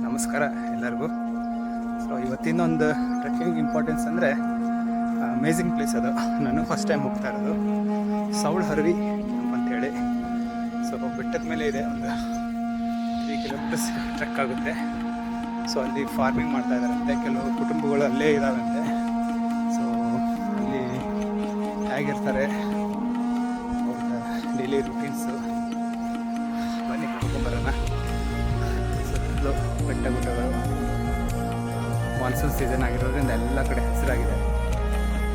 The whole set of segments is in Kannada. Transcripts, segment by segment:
ನಮಸ್ಕಾರ ಎಲ್ಲರಿಗೂ. ಸೊ ಇವತ್ತಿನ ಒಂದು ಟ್ರೆಕ್ಕಿಂಗ್ ಇಂಪಾರ್ಟೆನ್ಸ್ ಅಂದರೆ ಅಮೇಝಿಂಗ್ ಪ್ಲೇಸ್ ಅದು. ನಾನು ಫಸ್ಟ್ ಟೈಮ್ ಹೋಗ್ತಾ ಇರೋದು ಸೌಳ್ ಹರವಿ ಅಂತೇಳಿ. ಸೊ ಬೆಟ್ಟದ ಮೇಲೆ ಇದೆ, ಒಂದು 3 ಕಿಲೋಮೀಟರ್ಸ್ ಟ್ರೆಕ್ ಆಗುತ್ತೆ. ಸೊ ಅಲ್ಲಿ ಫಾರ್ಮಿಂಗ್ ಮಾಡ್ತಾ ಇದ್ದಾರಂತೆ, ಕೆಲವು ಕುಟುಂಬಗಳು ಅಲ್ಲೇ ಇದ್ದಾವಂತೆ. ಸೊ ಅಲ್ಲಿ ಹೇಗಿರ್ತಾರೆ ಅವ್ರ ಡೈಲಿ ರೂಟೀನ್ಸು ಬನ್ನಿ ಕರ್ಕೊಂಬರೋಣ. ಸುತ್ತಲೂ ಬೆಟ್ಟ ಗುಡ್ಡಗಳು, ಮಾನ್ಸೂನ್ ಸೀಸನ್ ಆಗಿರೋದ್ರಿಂದ ಎಲ್ಲ ಕಡೆ ಹಸಿರಾಗಿದೆ.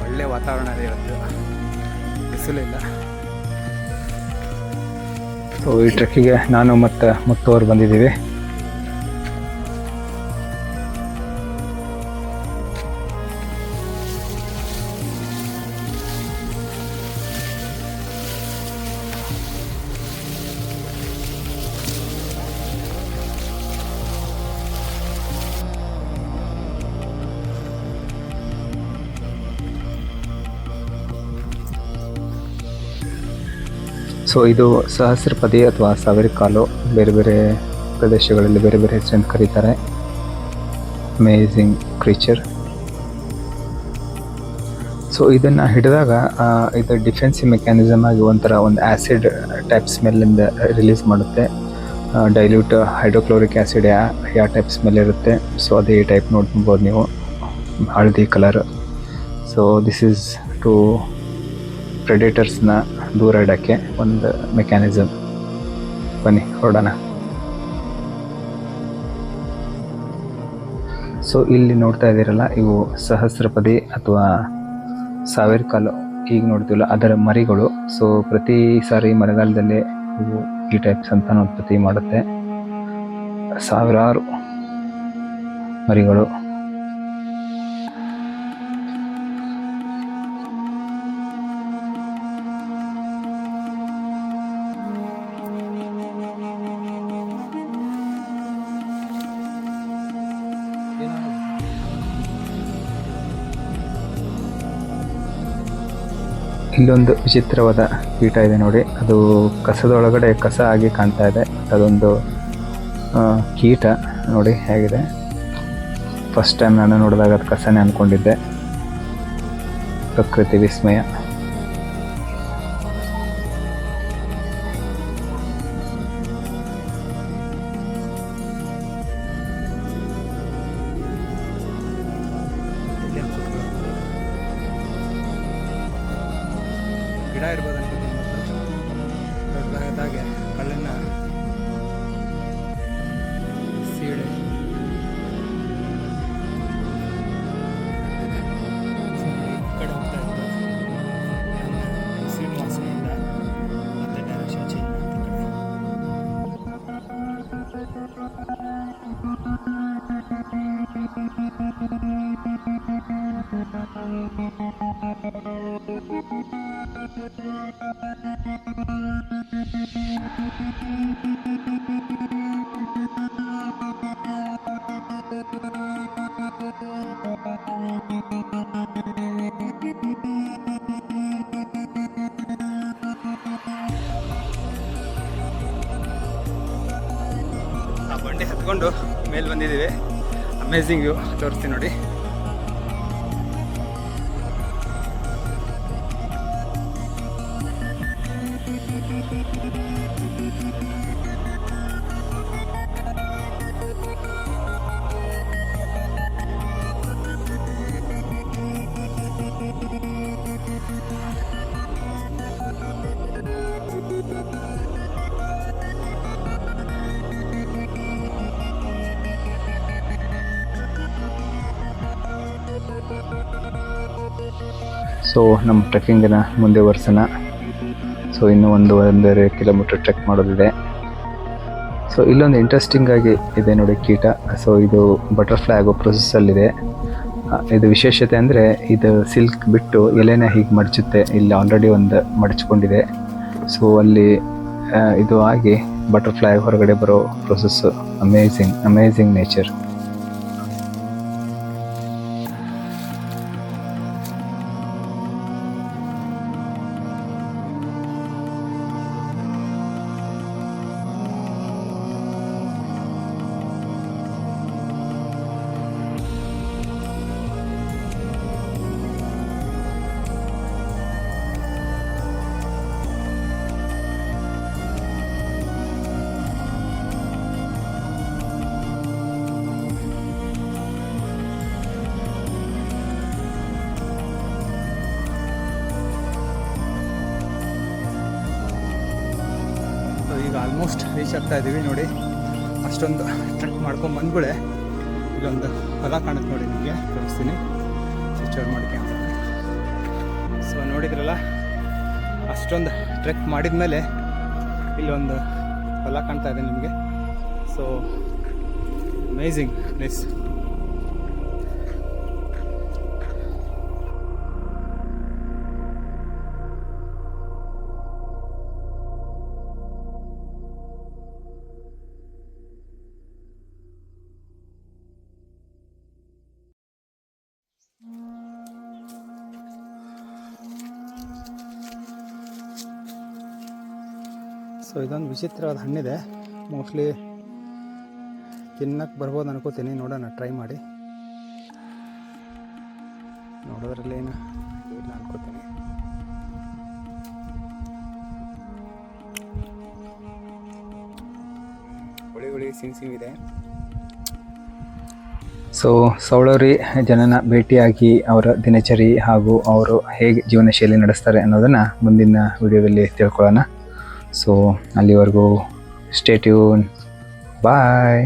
ಒಳ್ಳೆ ವಾತಾವರಣ ಇದೆ ಇವತ್ತು, ಬಿಸಿಲಿಲ್ಲ. ಸೊ ಈ ಟ್ರೆಕ್ಕಿಗೆ ನಾನು ಮತ್ತು ಮುತ್ತವರು ಬಂದಿದ್ದೀವಿ. ಸೊ ಇದು ಸಹಸ್ರಪದಿ ಅಥವಾ ಸಾವಿರಕಾಲು, ಬೇರೆ ಬೇರೆ ಪ್ರದೇಶಗಳಲ್ಲಿ ಬೇರೆ ಬೇರೆ ಹೆಸರಿಂದ ಕರೀತಾರೆ. Amazing creature. ಸೊ ಇದನ್ನು ಹಿಡಿದಾಗ ಇದು ಡಿಫೆನ್ಸಿವ್ ಮೆಕ್ಯಾನಿಸಮ್ ಆಗಿ ಒಂದು ಆ್ಯಸಿಡ್ ಟೈಪ್ ಸ್ಮೆಲ್ಲಿಂದ ರಿಲೀಸ್ ಮಾಡುತ್ತೆ. ಡೈಲ್ಯೂಟ್ ಹೈಡ್ರೋಕ್ಲೋರಿಕ್ ಆ್ಯಸಿಡ್ ಯಾವ ಟೈಪ್ ಸ್ಮೆಲ್ ಇರುತ್ತೆ. ಸೊ ಅದೇ ಟೈಪ್ ನೋಡ್ಬೋದು ನೀವು, ಹಳದಿ colour. So this is to ಪ್ರೆಡೇಟರ್ಸ್ನ ದೂರ ಇಡೋಕ್ಕೆ ಒಂದು ಮೆಕ್ಯಾನಿಸಮ್. ಬನ್ನಿ ಹೊರಡೋಣ. ಸೊ ಇಲ್ಲಿ ನೋಡ್ತಾ ಇದ್ದೀರಲ್ಲ, ಇವು ಸಹಸ್ರಪದಿ ಅಥವಾ ಸಾವಿರಕಾಲು ಈಗ ನೋಡ್ತೀವಲ್ಲ ಅದರ ಮರಿಗಳು. ಸೊ ಪ್ರತಿ ಸಾರಿ ಮಳೆಗಾಲದಲ್ಲೇ ಇವು ಈ ಟೈಪ್ ಸಂತಾನೋತ್ಪತ್ತಿ ಮಾಡುತ್ತೆ. ಸಾವಿರಾರು ಮರಿಗಳು. ಇಲ್ಲೊಂದು ವಿಚಿತ್ರವಾದ ಕೀಟ ಇದೆ ನೋಡಿ, ಅದು ಕಸದೊಳಗಡೆ ಕಸ ಆಗಿ ಕಾಣ್ತಾ ಇದೆ. ಅದೊಂದು ಕೀಟ ನೋಡಿ ಹೇಗಿದೆ. ಫಸ್ಟ್ ಟೈಮ್ ನಾನು ನೋಡಿದಾಗ ಅದು ಕಸನೇ ಅಂದ್ಕೊಂಡಿದ್ದೆ. ಪ್ರಕೃತಿ ವಿಸ್ಮಯ. ಗಿಡ ಇರ್ಬೋದು ಅನ್ಕೋತೀನಿ. ದೊಡ್ಡದಾಗೆ ಕಲ್ಲಿನ ಸೀಳೆ ಕಡೆ ಹೋಗ್ತಾ ಇತ್ತು. ಸೀಡ್ ವಾಸನೆಯಿಂದ ಮತ್ತೆ ಡೈರೆಕ್ಷನ್ ಚೇಂಜ್ ಮಾಡ್ತೀನಿ. ಆ ಬಂಡಿ ಹತ್ಕೊಂಡು ಮೇಲೆ ಬಂದಿದ್ದೀವಿ. ಅಮೇಝಿಂಗ್ ವ್ಯೂ ತೋರಿಸ್ತೀನಿ ನೋಡಿ. ಸೊ ನಮ್ಮ ಟ್ರೆಕ್ಕಿಂಗಿನ ಮುಂದೆ ವರ್ಷನ. ಸೊ ಇನ್ನೂ ಒಂದೂವರೆ ಕಿಲೋಮೀಟರ್ ಟ್ರೆಕ್ ಮಾಡೋದಿದೆ. ಸೊ ಇಲ್ಲೊಂದು ಇಂಟ್ರೆಸ್ಟಿಂಗ್ ಆಗಿ ಇದೆ ನೋಡಿ ಕೀಟ. ಸೊ ಇದು ಬಟರ್ಫ್ಲೈ ಆಗೋ ಪ್ರೊಸೆಸ್ಸಲ್ಲಿದೆ. ಇದು ವಿಶೇಷತೆ ಅಂದರೆ ಇದು ಸಿಲ್ಕ್ ಬಿಟ್ಟು ಎಲೆನ ಹೀಗೆ ಮಡಚುತ್ತೆ. ಇಲ್ಲಿ ಆಲ್ರೆಡಿ ಒಂದು ಮಡಚ್ಕೊಂಡಿದೆ. ಸೊ ಅಲ್ಲಿ ಇದು ಆಗಿ ಬಟರ್ಫ್ಲೈ ಹೊರಗಡೆ ಬರೋ ಪ್ರೊಸೆಸ್ಸು. Amazing nature. ರೀಚ್ ಆಗ್ತಾ ಇದ್ದೀವಿ ನೋಡಿ. ಅಷ್ಟೊಂದು ಟ್ರೆಕ್ ಮಾಡ್ಕೊಂಡು ಬಂದ್ಬಿಡೆ ಇಲ್ಲೊಂದು ಹೊಲ ಕಾಣುತ್ತೆ ನೋಡಿ, ನಿಮಗೆ ತೋರಿಸ್ತೀನಿ. ಸ್ವಿಚ್ ಆನ್ ಮಾಡಿ ಕ್ಯಾಮ್ರಾ. ಸೊ ನೋಡಿದ್ರಲ್ಲ, ಅಷ್ಟೊಂದು ಟ್ರೆಕ್ ಮಾಡಿದ ಮೇಲೆ ಇಲ್ಲೊಂದು ಹೊಲ ಕಾಣ್ತಾ ಇದೆ ನಿಮಗೆ. So amazing place. ಸೊ ಇದೊಂದು ವಿಚಿತ್ರವಾದ ಹಣ್ಣಿದೆ, ಮೋಸ್ಟ್ಲಿ ತಿನ್ನಕ್ಕೆ ಬರ್ಬೋದು ಅನ್ಕೋತೀನಿ. ನೋಡೋಣ, ಟ್ರೈ ಮಾಡಿ. ನೋಡೋದ್ರಲ್ಲಿ ಏನು ಇಲ್ಲ ಅನ್ಕೋತೀನಿ. ಹುಳಿ ಸಿಂಗಿದೆ. ಸೊ ಸವಳೂರಿ ಜನನ ಭೇಟಿಯಾಗಿ ಅವರ ದಿನಚರಿ ಹಾಗೂ ಅವರು ಹೇಗೆ ಜೀವನ ಶೈಲಿ ನಡೆಸ್ತಾರೆ ಅನ್ನೋದನ್ನು ಮುಂದಿನ ವಿಡಿಯೋದಲ್ಲಿ ತಿಳ್ಕೊಳ್ಳೋಣ. ಸೊ ಅಲ್ಲಿವರೆಗೂ ಸ್ಟೇ ಟ್ಯೂನ್. ಬಾಯ್.